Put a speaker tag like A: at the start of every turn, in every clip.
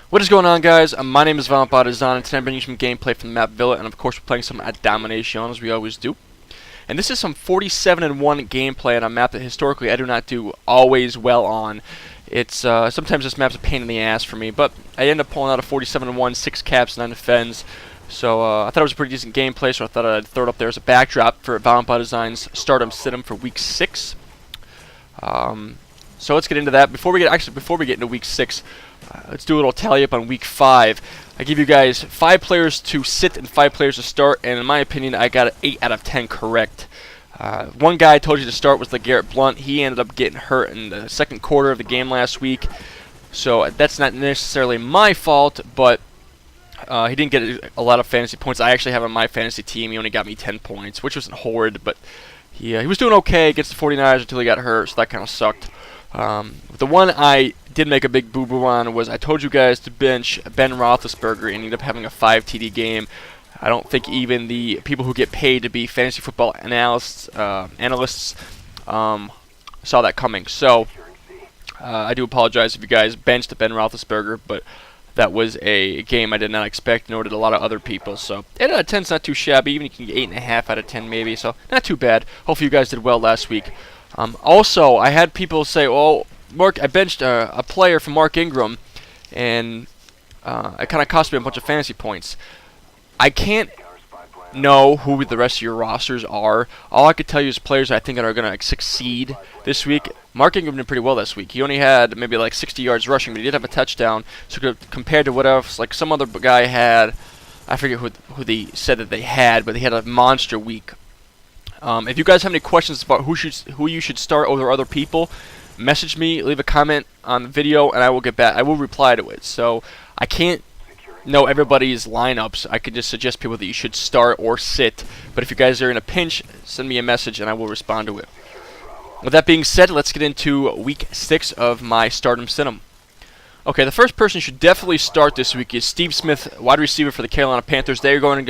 A: What is going on, guys? My name is Valentine, and today I'm bringing you some gameplay from the map Villa, and of course we're playing some at Domination, as we always do. And this is some 47-1 gameplay on a map that historically I do not do always well on. It's sometimes this map's a pain in the ass for me, but I end up pulling out a 47-1, 6 caps, 9 defends. So I thought it was a pretty decent gameplay, so I thought I'd throw it up there as a backdrop for Valentine Design's Stardom Situm for Week 6. So let's get into that. Before we get into Week 6, let's do a little tally up on Week 5. I give you guys 5 players to sit and 5 players to start, and in my opinion, I got 8 out of 10 correct. One guy I told you to start was LeGarrette Blount. He ended up getting hurt in the second quarter of the game last week, so that's not necessarily my fault, but he didn't get a lot of fantasy points. I actually have on my fantasy team. He only got me 10 points, which wasn't horrid, but he was doing okay against the 49ers until he got hurt, so that kind of sucked. The one I did make a big boo-boo on was I told you guys to bench Ben Roethlisberger and ended up having a 5 TD game. I don't think even the people who get paid to be fantasy football analysts saw that coming. So I do apologize if you guys benched Ben Roethlisberger, but that was a game I did not expect, nor did a lot of other people. So 8 out of 10 is not too shabby. Even you can get 8.5 out of 10 maybe, so not too bad. Hopefully you guys did well last week. Also, I had people say, "Oh, Mark, I benched a player from Mark Ingram, and it kind of cost me a bunch of fantasy points." I can't know who the rest of your rosters are. All I could tell you is players I think are going to succeed this week. Mark Ingram did pretty well this week. He only had maybe like 60 yards rushing, but he did have a touchdown. So compared to what else, like some other guy had, I forget who they said that they had, but he had a monster week. If you guys have any questions about who you should start over other people, message me, leave a comment on the video, and I will get back. I will reply to it. So I can't know everybody's lineups. I could just suggest people that you should start or sit. But if you guys are in a pinch, send me a message and I will respond to it. With that being said, let's get into Week 6 of my Stardom Situm. Okay, the first person you should definitely start this week is Steve Smith, wide receiver for the Carolina Panthers. They're going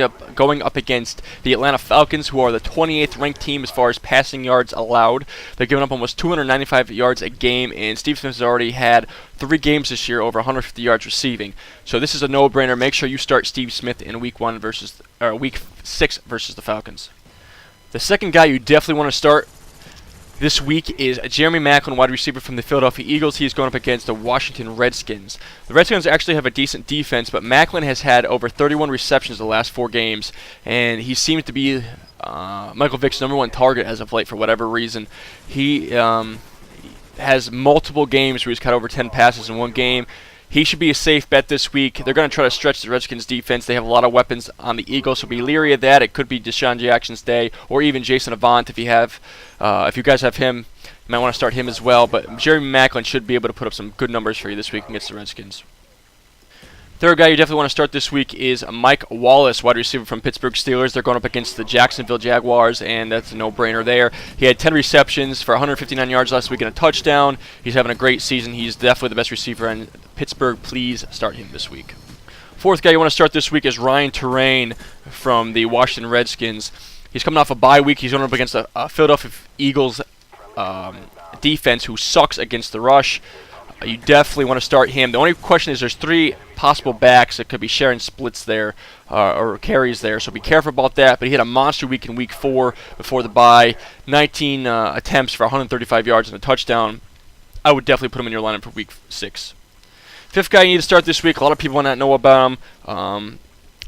A: up against the Atlanta Falcons, who are the 28th ranked team as far as passing yards allowed. They're giving up almost 295 yards a game, and Steve Smith has already had 3 games this year over 150 yards receiving. So this is a no-brainer. Make sure you start Steve Smith in Week 6 versus the Falcons. The second guy you definitely want to start this week is Jeremy Maclin, wide receiver from the Philadelphia Eagles. He is going up against the Washington Redskins. The Redskins actually have a decent defense, but Maclin has had over 31 receptions the last 4 games, and he seems to be Michael Vick's #1 target as of late for whatever reason. He has multiple games where he's caught over 10 passes in one game. He should be a safe bet this week. They're going to try to stretch the Redskins' defense. They have a lot of weapons on the Eagles, so be leery of that. It could be Deshaun Jackson's day, or even Jason Avant if you guys have him. You might want to start him as well. But Jeremy Maclin should be able to put up some good numbers for you this week against the Redskins. Third guy you definitely want to start this week is Mike Wallace, wide receiver from Pittsburgh Steelers. They're going up against the Jacksonville Jaguars, and that's a no-brainer there. He had 10 receptions for 159 yards last week and a touchdown. He's having a great season. He's definitely the best receiver in Pittsburgh. Please start him this week. Fourth guy you want to start this week is Ryan Torain from the Washington Redskins. He's coming off a bye week. He's going up against a Philadelphia Eagles defense who sucks against the rush. You definitely want to start him. The only question is there's 3 possible backs. It could be sharing splits there or carries there, so be careful about that. But he had a monster week in Week 4 before the bye. 19 attempts for 135 yards and a touchdown. I would definitely put him in your lineup for Week 6. Fifth guy you need to start this week. A lot of people might not know about him,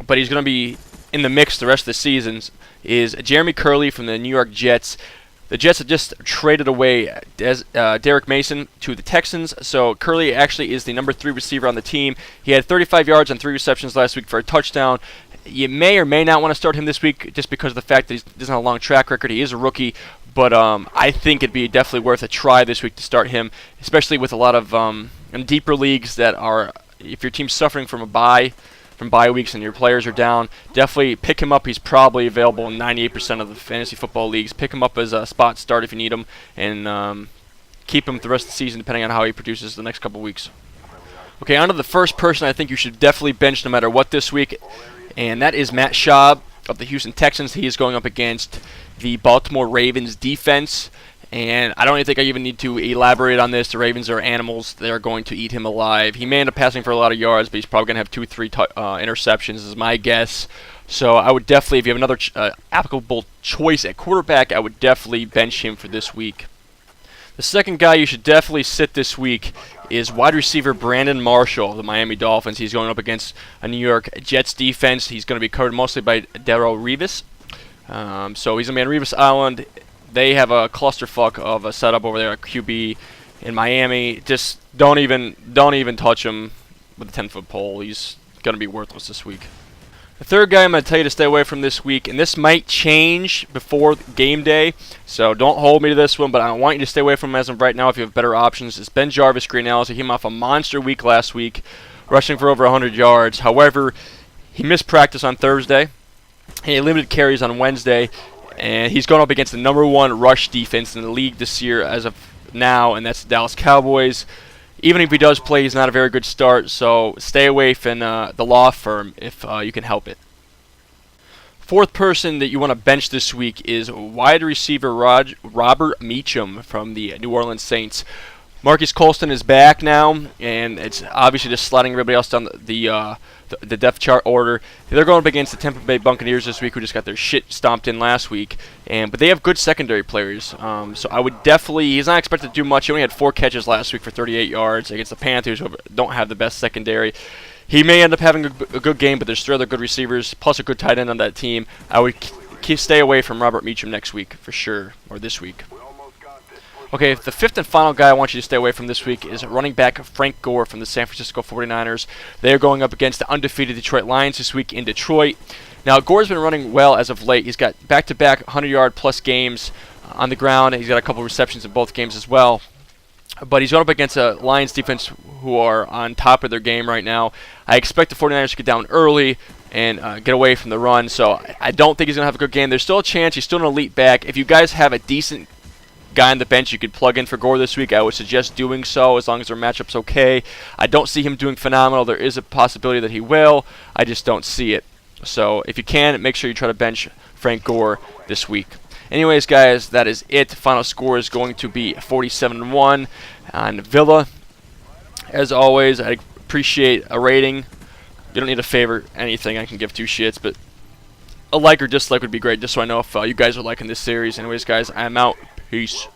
A: but he's going to be in the mix the rest of the seasons, is Jeremy Kerley from the New York Jets. The Jets have just traded away Derek Mason to the Texans, so Kerley actually is the #3 receiver on the team. He had 35 yards and 3 receptions last week for a touchdown. You may or may not want to start him this week just because of the fact that he doesn't have a long track record. He is a rookie, but I think it'd be definitely worth a try this week to start him, especially with a lot of in deeper leagues that are, if your team's suffering from bye weeks and your players are down, definitely pick him up. He's probably available in 98% of the fantasy football leagues. Pick him up as a spot start if you need him, and keep him the rest of the season depending on how he produces the next couple weeks. Okay, on to the first person I think you should definitely bench no matter what this week, and that is Matt Schaub of the Houston Texans. He is going up against the Baltimore Ravens defense, And I don't even think I even need to elaborate on this. The Ravens are animals. They're going to eat him alive. He may end up passing for a lot of yards, but he's probably going to have 2-3 interceptions is my guess. So I would definitely, if you have another applicable choice at quarterback, I would definitely bench him for this week. The second guy you should definitely sit this week is wide receiver Brandon Marshall of the Miami Dolphins. He's going up against a New York Jets defense. He's going to be covered mostly by Darrelle Revis. So he's going to be on Revis Island. They have a clusterfuck of a setup over there at QB in Miami. Just don't even touch him with a 10-foot pole. He's going to be worthless this week. The third guy I'm going to tell you to stay away from this week, and this might change before game day, so don't hold me to this one, but I want you to stay away from him as of right now if you have better options. It's BenGarvis Green-Ellis. He came off a monster week last week, rushing for over 100 yards. However, he missed practice on Thursday. He had limited carries on Wednesday, and he's going up against the #1 rush defense in the league this year as of now, and that's the Dallas Cowboys. Even if he does play, he's not a very good start, so stay away from the law firm if you can help it. Fourth person that you want to bench this week is wide receiver Robert Meachem from the New Orleans Saints. Marcus Colston is back now, and it's obviously just sliding everybody else down the depth chart order. They're going up against the Tampa Bay Buccaneers this week, who just got their shit stomped in last week. But they have good secondary players. So I would definitely, he's not expected to do much. He only had 4 catches last week for 38 yards against the Panthers, who don't have the best secondary. He may end up having a good game, but there's 3 other good receivers, plus a good tight end on that team. I would stay away from Robert Meachem next week, for sure, or this week. Okay, the fifth and final guy I want you to stay away from this week is running back Frank Gore from the San Francisco 49ers. They are going up against the undefeated Detroit Lions this week in Detroit. Now, Gore's been running well as of late. He's got back-to-back 100-yard-plus games on the ground. He's got a couple receptions in both games as well. But he's going up against a Lions defense who are on top of their game right now. I expect the 49ers to get down early and get away from the run, so I don't think he's going to have a good game. There's still a chance. He's still an elite back. If you guys have a decent guy on the bench you could plug in for Gore this week, I would suggest doing so as long as their matchup's okay. I don't see him doing phenomenal. There is a possibility that he will. I just don't see it. So if you can, make sure you try to bench Frank Gore this week. Anyways, guys, that is it. Final score is going to be 47-1 on Villa. As always, I appreciate a rating. You don't need a favorite, anything. I can give 2 shits, but a like or dislike would be great, just so I know if you guys are liking this series. Anyways, guys, I'm out. Peace.